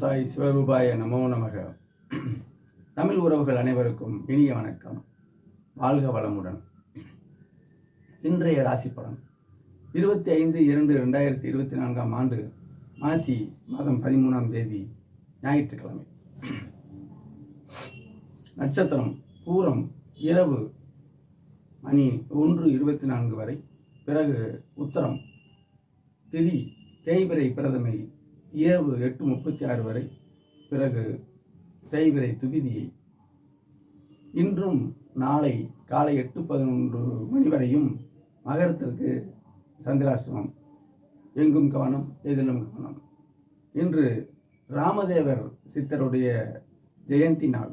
சாய் சிவரூபாய நமோ நமக. தமிழ் உறவுகள் அனைவருக்கும் இனிய வணக்கம். வாழ்க வளமுடன். இன்றைய ராசி பலன் 25/2/2024 மாசி மாதம் 13 ஞாயிற்றுக்கிழமை. நட்சத்திரம் பூரம் இரவு மணி 1:24 வரை, பிறகு உத்தரம். திதி தேய்பிறை பிரதமை இரவு 8:36 வரை, பிறகு தேய்பிறை துவிதியை. இன்றும் நாளை காலை 8:11 மணி வரையும் மகரத்திற்கு சந்திராஷ்டமம். எங்கும் கவனம், எதிலும் கவனம். இன்று ராமதேவர் சித்தருடைய ஜெயந்தி நாள்.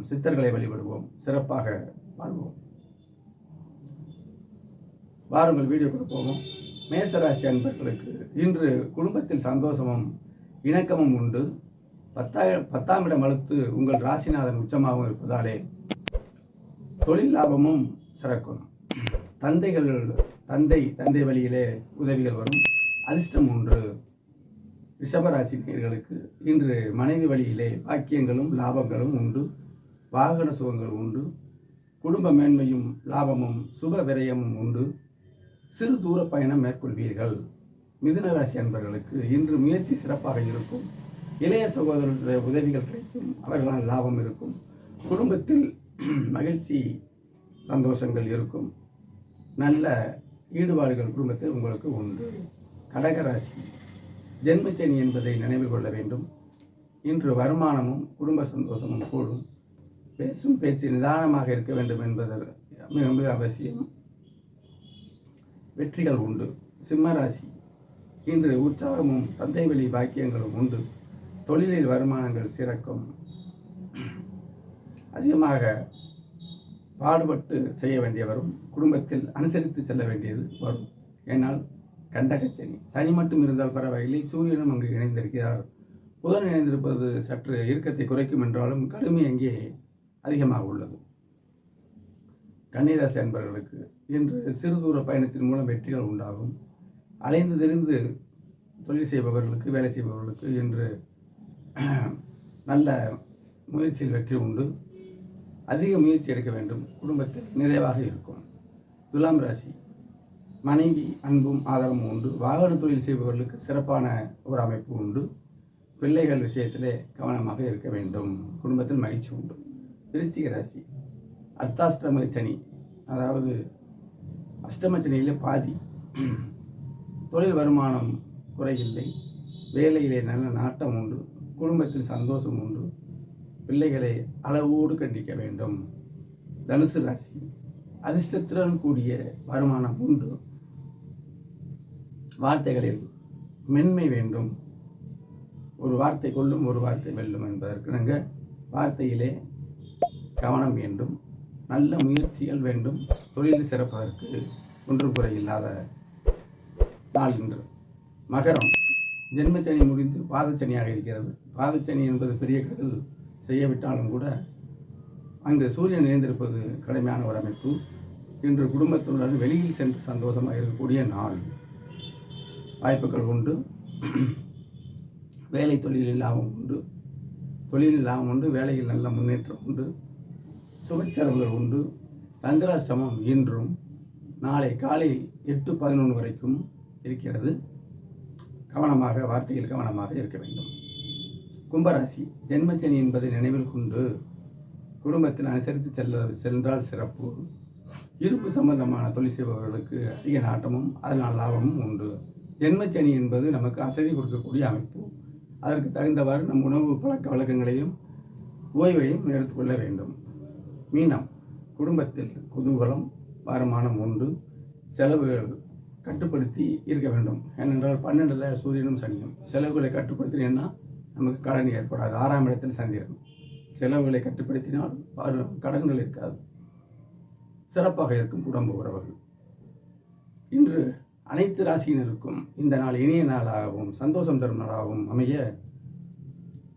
சித்தர்களை வழிபடுவோம், சிறப்பாக வாழ்வோம். வாருங்கள் வீடியோக்குள்ள போவோம். மேசராசி அன்பர்களுக்கு இன்று குடும்பத்தில் சந்தோஷமும் இணக்கமும் உண்டு. 10ஆம் இடம் வலுத்து உங்கள் ராசிநாதன் உச்சமாகவும் இருப்பதாலே தொழில் லாபமும் சிறக்கும். தந்தை வழியிலே உதவிகள் வரும். அதிர்ஷ்டம் உண்டு. ரிஷபராசி நேயர்களுக்கு இன்று மனைவி வழியிலே பாக்கியங்களும் லாபங்களும் உண்டு. வாகன சுகங்கள் உண்டு. குடும்ப மேன்மையும் லாபமும் சுப விரயமும் உண்டு. சிறு தூர பயணம் மேற்கொள்வீர்கள். மிதுனராசி அன்பர்களுக்கு இன்று முயற்சி சிறப்பாக இருக்கும். இளைய சகோதரருடைய உதவிகள் கிடைக்கும். அவர்களால் லாபம் இருக்கும். குடும்பத்தில் மகிழ்ச்சி சந்தோஷங்கள் இருக்கும். நல்ல ஈடுபாடுகள் குடும்பத்தில் உங்களுக்கு உண்டு. கடகராசி ஜென்மச்சனி என்பதை நினைவில் கொள்ள வேண்டும். இன்று வருமானமும் குடும்ப சந்தோஷமும் கூடும். பேசும் பேச்சு நிதானமாக இருக்க வேண்டும் என்பது மிக அவசியம். வெற்றிகள் உண்டு. சிம்மராசி இன்று உற்சாகமும் தந்தை வழி பாக்கியங்களும் உண்டு. தொழிலில் வருமானங்கள் சிறக்கும். அதிகமாக பாடுபட்டு செய்ய வேண்டிய வரும். குடும்பத்தில் அனுசரித்து செல்ல வேண்டியது வரும். ஏனால் கண்டகச்சனி. சனி மட்டும் இருந்தால் பரவாயில்லை, சூரியனும் அங்கு இணைந்திருக்கிறார். புதன் இணைந்திருப்பது சற்று இறுக்கத்தை குறைக்கும் என்றாலும் கடுமை அங்கே அதிகமாக உள்ளது. கன்னிராசி அன்பர்களுக்கு இன்று சிறு தூர பயணத்தின் மூலம் வெற்றிகள் உண்டாகும். அலைந்து தெரிந்து தொழில் செய்பவர்களுக்கு, வேலை செய்பவர்களுக்கு இன்று நல்ல முயற்சியில் வெற்றி உண்டு. அதிக முயற்சி எடுக்க வேண்டும். குடும்பத்தில் நிறைவாக இருக்கும். துலாம் ராசி மனைவி அன்பும் ஆதரவும் உண்டு. வாகன தொழில் செய்பவர்களுக்கு சிறப்பான ஒரு அமைப்பு உண்டு. பிள்ளைகள் விஷயத்திலே கவனமாக இருக்க வேண்டும். குடும்பத்தில் மகிழ்ச்சி உண்டு. விருச்சிக ராசி அர்த்தாஷ்டம சனி, அதாவது அஷ்டம சனியிலே பாதி. தொழில் வருமானம் குறையில்லை. வேலையிலே நல்ல நாட்டம் உண்டு. குடும்பத்தில் சந்தோஷம் உண்டு. பிள்ளைகளை அளவோடு கண்டிக்க வேண்டும். தனுசு ராசி அதிர்ஷ்டத்துடன் கூடிய வருமானம் உண்டு. வார்த்தைகளில் மென்மை வேண்டும். ஒரு வார்த்தை கொள்ளும், ஒரு வார்த்தை வெல்லும் என்பதற்கு வார்த்தையிலே கவனம் வேண்டும். நல்ல முயற்சிகள் வேண்டும். தொழிலில் சிறப்பதற்கு ஒன்றும் குறையில்லாத நாள் இன்று. மகரம் ஜென்மச்சனி முடிந்து பாதச்சனியாக இருக்கிறது. பாதச்சனி என்பது பெரிய கெடுதல் செய்யவிட்டாலும் கூட அங்கு சூரியன் இணைந்திருப்பது கடுமையான ஒரு அமைப்பு. இன்று குடும்பத்துடன் வெளியில் சென்று சந்தோஷமாக இருக்கக்கூடிய நாள். வாய்ப்புகள் உண்டு. வேலை தொழிலில் லாபம் உண்டு. தொழிலில் லாபம் உண்டு. வேலையில் நல்ல முன்னேற்றம் உண்டு. சுபச்சரவுகள் உண்டு. சந்திராஷ்டமம் இன்றும் நாளை காலை 8:11 வரைக்கும் இருக்கிறது. கவனமாக, வார்த்தையில் கவனமாக இருக்க வேண்டும். கும்பராசி ஜென்மச்சனி என்பதை நினைவில் கொண்டு குடும்பத்தில் அனுசரித்து சென்றால் சிறப்பு. இருப்பு சம்பந்தமான தொழில் செய்பவர்களுக்கு அதிக நாட்டமும் அதனால் லாபமும் உண்டு. ஜென்மச்சனி என்பது நமக்கு அசதி கொடுக்கக்கூடிய அமைப்பு. அதற்கு தகுந்தவாறு நம் உணவு பழக்க வழக்கங்களையும் ஓய்வையும் எடுத்துக்கொள்ள வேண்டும். மீனம் குடும்பத்தில் குதூகலம், வருமானம் உண்டு. செலவுகள் கட்டுப்படுத்தி இருக்க வேண்டும். ஏனென்றால் 12ல் சூரியனும் சனியும். செலவுகளை கட்டுப்படுத்தினேன்னா நமக்கு கடன் ஏற்படாது. 6ஆம் இடத்தில் சந்திரன். செலவுகளை கட்டுப்படுத்தினால் கடன்கள் இருக்காது. சிறப்பாக இருக்கும் குடும்ப உறவுகள். இன்று அனைத்து ராசியினருக்கும் இந்த நாள் இனிய நாளாகவும் சந்தோஷம் தரும் நாளாகவும் அமைய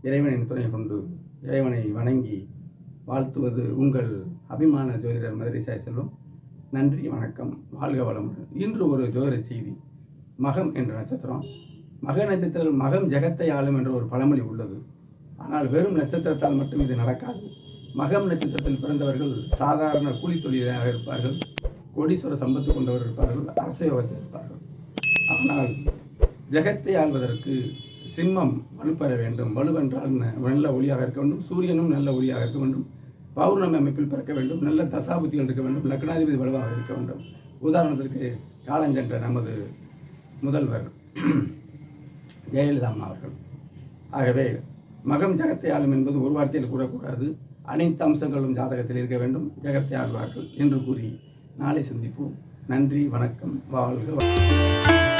இறைவனின் துணை கொண்டு இறைவனை வணங்கி வாழ்த்துவது உங்கள் அபிமான ஜோதிடர் மதுரை சாய் செல்வம். நன்றி, வணக்கம், வாழ்க வளமுடன். இன்று ஒரு ஜோதிட செய்தி. மகம் என்ற நட்சத்திரம் மக நட்சத்திரம் மகம் ஜெகத்தை ஆளும் என்ற ஒரு பழமொழி உள்ளது. ஆனால் வெறும் நட்சத்திரத்தால் மட்டும் இது நடக்காது. மகம் நட்சத்திரத்தில் பிறந்தவர்கள் சாதாரண கூலி தொழிலாக இருப்பார்கள், கோடீஸ்வர சம்பத்து கொண்டவர் இருப்பார்கள், அரசயோகத்தில் இருப்பார்கள். ஆனால் ஜெகத்தை ஆள்வதற்கு சிம்மம் வலுப்பெற வேண்டும். வலுவென்றால் நல்ல ஒளியாக இருக்க வேண்டும், சூரியனும் நல்ல ஒளியாக இருக்க வேண்டும், பௌர்ணமி அமைப்பில் பிறக்க வேண்டும், நல்ல தசாபுத்திகள் இருக்க வேண்டும், லக்னாதிபதி வலுவாக இருக்க வேண்டும். உதாரணத்திற்கு காலஞ்சென்ற நமது முதல்வர் ஜெயலலிதா அம்மா அவர்கள். ஆகவே மகம் ஜெகத்தை ஆளும் என்பது ஒரு வார்த்தையில் கூறக்கூடாது. அனைத்து அம்சங்களும் ஜாதகத்தில் இருக்க வேண்டும். ஜெகத்தை ஆழ்வார்கள் என்று கூறி நாளை சந்திப்போம். நன்றி, வணக்கம், வாழ்க.